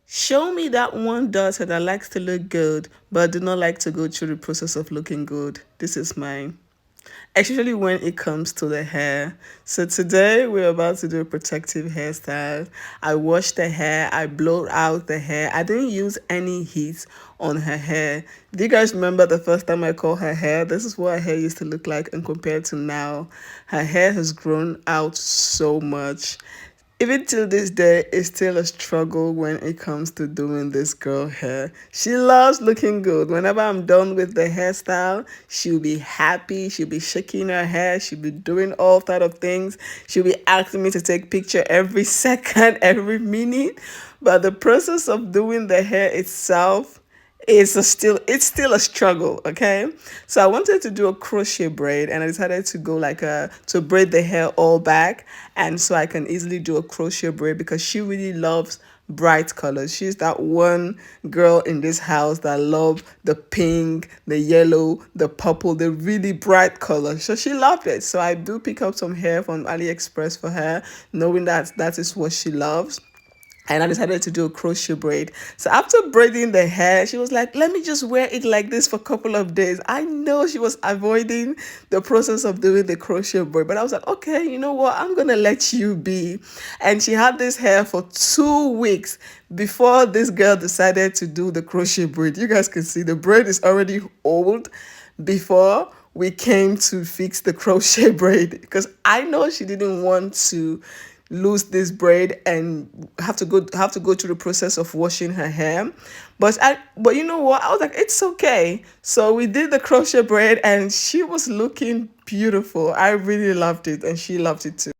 Show me that one daughter that likes to look good but do not like to go through the process of looking good. This is mine, especially when it comes to the hair. So today we're about to do a protective hairstyle. I washed the hair, I blowed out the hair. I didn't use any heat on her hair. Do you guys remember the first time I called her hair? This is what her hair used to look like, and compared to now, her hair has grown out so much. Even till this day, it's still a struggle when it comes to doing this girl hair. She loves looking good. Whenever I'm done with the hairstyle, she'll be happy. She'll be shaking her hair. She'll be doing all sort of things. She'll be asking me to take picture every second, every minute. But the process of doing the hair itself, it's still a struggle. Okay, so I wanted to do a crochet braid, and I decided to go like a to braid the hair all back, and so I can easily do a crochet braid because she really loves bright colors. She's that one girl in this house that love the pink, the yellow, the purple, the really bright colors. So she loved it. So I do pick up some hair from AliExpress for her, knowing that that is what she loves, and I decided to do a crochet braid. So after braiding the hair, she was like, let me just wear it like this for a couple of days. I know she was avoiding the process of doing the crochet braid, but I was like, okay, you know what? I'm going to let you be. And she had this hair for 2 weeks before this girl decided to do the crochet braid. You guys can see the braid is already old before we came to fix the crochet braid, because I know she didn't want to lose this braid and have to go through the process of washing her hair. But you know what, I was like, it's okay. So we did the crochet braid and she was looking beautiful. I really loved it and she loved it too.